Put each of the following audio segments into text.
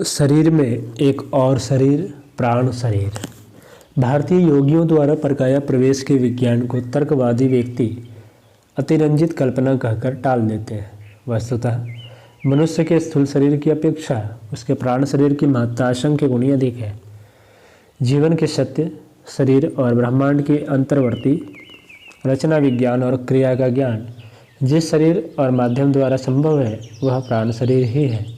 शरीर में एक और शरीर, प्राण शरीर। भारतीय योगियों द्वारा प्रकाया प्रवेश के विज्ञान को तर्कवादी व्यक्ति अतिरंजित कल्पना कहकर टाल देते हैं। वस्तुतः मनुष्य के स्थूल शरीर की अपेक्षा उसके प्राण शरीर की महत्ता असंख्य गुणी अधिक है। जीवन के सत्य, शरीर और ब्रह्मांड के अंतर्वर्ती रचना विज्ञान और क्रिया का ज्ञान जिस शरीर और माध्यम द्वारा संभव है वह प्राण शरीर ही है।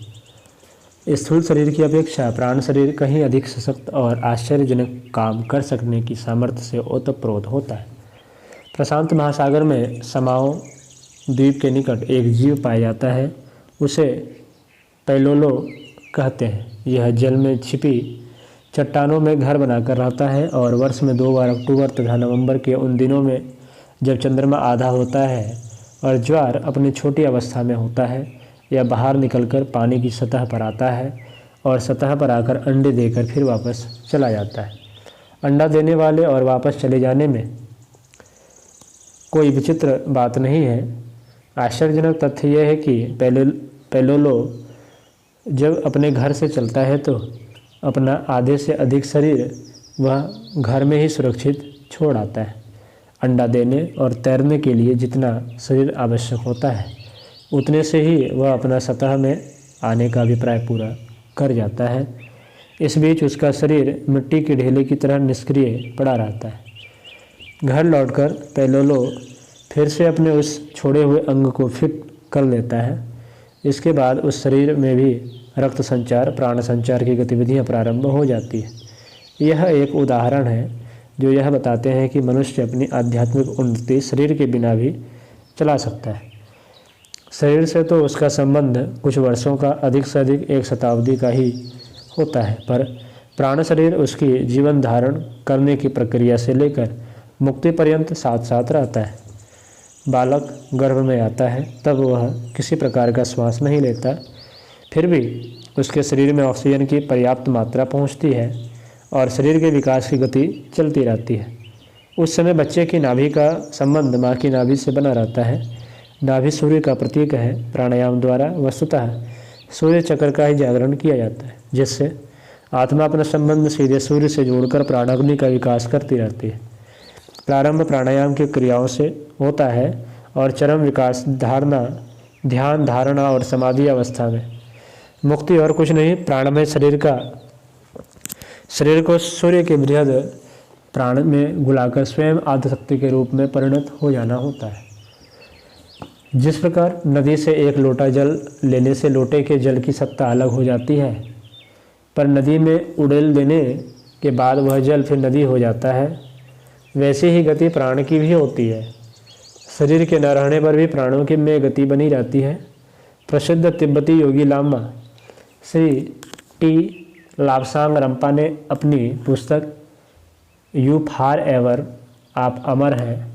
स्थूल शरीर की अपेक्षा प्राण शरीर कहीं अधिक सशक्त और आश्चर्यजनक काम कर सकने की सामर्थ्य से ओतप्रोत होता है। प्रशांत महासागर में समाओ द्वीप के निकट एक जीव पाया जाता है, उसे पैलोलो कहते हैं। यह जल में छिपी चट्टानों में घर बनाकर रहता है और वर्ष में 2 बार अक्टूबर तथा नवंबर के उन दिनों में जब चंद्रमा आधा होता है और ज्वार अपनी छोटी अवस्था में होता है, यह बाहर निकलकर पानी की सतह पर आता है और सतह पर आकर अंडे देकर फिर वापस चला जाता है। अंडा देने वाले और वापस चले जाने में कोई विचित्र बात नहीं है। आश्चर्यजनक तथ्य यह है कि पैलोलो जब अपने घर से चलता है तो अपना आधे से अधिक शरीर वह घर में ही सुरक्षित छोड़ आता है। अंडा देने और तैरने के लिए जितना शरीर आवश्यक होता है उतने से ही वह अपना सतह में आने का अभिप्राय पूरा कर जाता है। इस बीच उसका शरीर मिट्टी के ढेले की तरह निष्क्रिय पड़ा रहता है। घर लौटकर पैलोलो फिर से अपने उस छोड़े हुए अंग को फिट कर लेता है। इसके बाद उस शरीर में भी रक्त संचार, प्राण संचार की गतिविधियां प्रारंभ हो जाती है। यह एक उदाहरण है जो यह बताते हैं कि मनुष्य अपनी आध्यात्मिक उन्नति शरीर के बिना भी चला सकता है। शरीर से तो उसका संबंध कुछ वर्षों का, अधिक से अधिक 1 शताब्दी का ही होता है, पर प्राण शरीर उसकी जीवन धारण करने की प्रक्रिया से लेकर मुक्ति पर्यंत साथ साथ रहता है। बालक गर्भ में आता है तब वह किसी प्रकार का श्वास नहीं लेता, फिर भी उसके शरीर में ऑक्सीजन की पर्याप्त मात्रा पहुंचती है और शरीर के विकास की गति चलती रहती है। उस समय बच्चे की नाभि का संबंध माँ की नाभि से बना रहता है। नाभि सूर्य का प्रतीक है। प्राणायाम द्वारा वस्तुतः सूर्य चक्र का ही जागरण किया जाता है, जिससे आत्मा अपना संबंध सीधे सूर्य से जोड़कर प्राणाग्नि का विकास करती रहती है। प्रारंभ प्राणायाम की क्रियाओं से होता है और चरम विकास ध्यान, धारणा और समाधि अवस्था में। मुक्ति और कुछ नहीं, प्राणमय शरीर को सूर्य के बृहद प्राण में घुलाकर स्वयं आद्यशक्ति के रूप में परिणत हो जाना होता है। जिस प्रकार नदी से एक लोटा जल लेने से लोटे के जल की सत्ता अलग हो जाती है, पर नदी में उड़ेल देने के बाद वह जल फिर नदी हो जाता है, वैसी ही गति प्राण की भी होती है। शरीर के न रहने पर भी प्राणों की में गति बनी रहती है। प्रसिद्ध तिब्बती योगी लामा श्री टी लाब्सांग रंपा ने अपनी पुस्तक यू फार एवर, आप अमर हैं,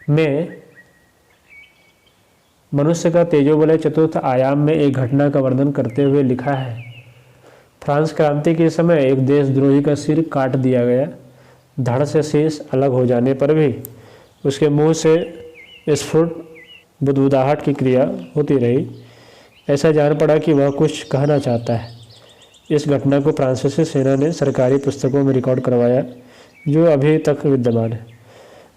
में मनुष्य का तेजोबलय चतुर्थ आयाम में एक घटना का वर्णन करते हुए लिखा है। फ्रांस क्रांति के समय एक देशद्रोही का सिर काट दिया गया। धड़ से शीश अलग हो जाने पर भी उसके मुंह से स्फुट बुदबुदाहट की क्रिया होती रही। ऐसा जान पड़ा कि वह कुछ कहना चाहता है। इस घटना को फ्रांसीसी सेना ने सरकारी पुस्तकों में रिकॉर्ड करवाया, जो अभी तक विद्यमान है।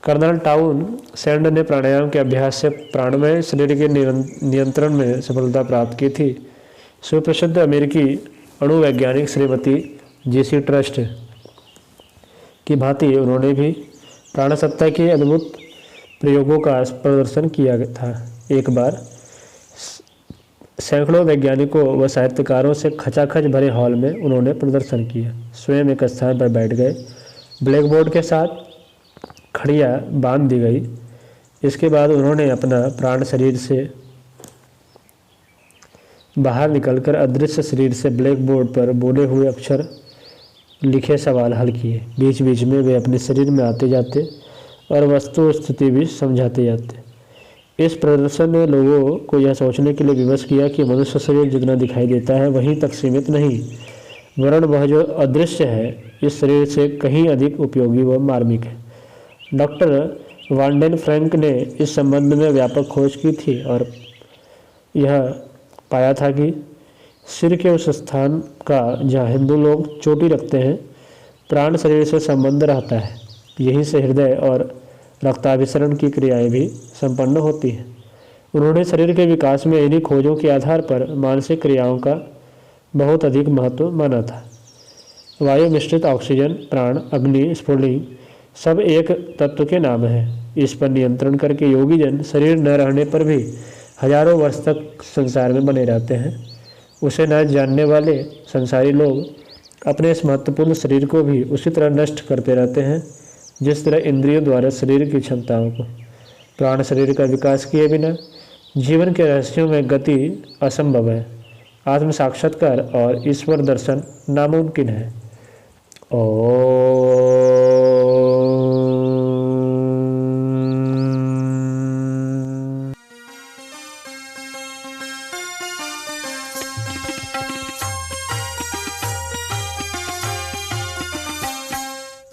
कर्नल टाउन सेंड ने प्राणायाम के अभ्यास से प्राणमय शरीर के नियंत्रण में सफलता प्राप्त की थी। सुप्रसिद्ध अमेरिकी अणुवैज्ञानिक श्रीमती जीसी ट्रस्ट की भांति उन्होंने भी प्राणसत्ता के अद्भुत प्रयोगों का प्रदर्शन किया था। एक बार सैकड़ों वैज्ञानिकों व साहित्यकारों से खचाखच भरे हॉल में उन्होंने प्रदर्शन किया। स्वयं एक स्थान पर बैठ गए। ब्लैक बोर्ड के साथ खड़िया बांध दी गई। इसके बाद उन्होंने अपना प्राण शरीर से बाहर निकलकर अदृश्य शरीर से ब्लैक बोर्ड पर बोले हुए अक्षर लिखे सवाल हल किए। बीच बीच में वे अपने शरीर में आते जाते और वस्तु स्थिति भी समझाते जाते। इस प्रदर्शन ने लोगों को यह सोचने के लिए विवश किया कि मनुष्य शरीर जितना दिखाई देता है वहीं तक सीमित नहीं, वरन वह जो अदृश्य है इस शरीर से कहीं अधिक उपयोगी व मार्मिक है। डॉक्टर वांडेन फ्रैंक ने इस संबंध में व्यापक खोज की थी और यह पाया था कि सिर के उस स्थान का जहाँ हिंदू लोग चोटी रखते हैं प्राण शरीर से संबंध रहता है। यहीं से हृदय और रक्ताभिसरण की क्रियाएं भी संपन्न होती हैं। उन्होंने शरीर के विकास में इन्हीं खोजों के आधार पर मानसिक क्रियाओं का बहुत अधिक महत्व माना था। वायु मिश्रित ऑक्सीजन, प्राण, अग्नि, स्फुलिंग सब एक तत्व के नाम हैं। इस पर नियंत्रण करके योगी जन शरीर न रहने पर भी हजारों वर्ष तक संसार में बने रहते हैं। उसे न जानने वाले संसारी लोग अपने इस महत्वपूर्ण शरीर को भी उसी तरह नष्ट करते रहते हैं जिस तरह इंद्रियों द्वारा शरीर की क्षमताओं को। प्राण शरीर का विकास किए बिना जीवन के रहस्यों में गति असंभव है। आत्म साक्षात्कार और ईश्वर दर्शन नामुमकिन है।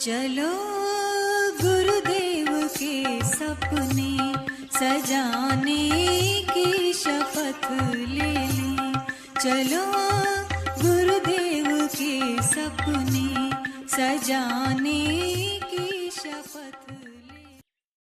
चलो गुरुदेव के सपने सजाने की शपथ ले लें। चलो गुरुदेव के सपने सजाने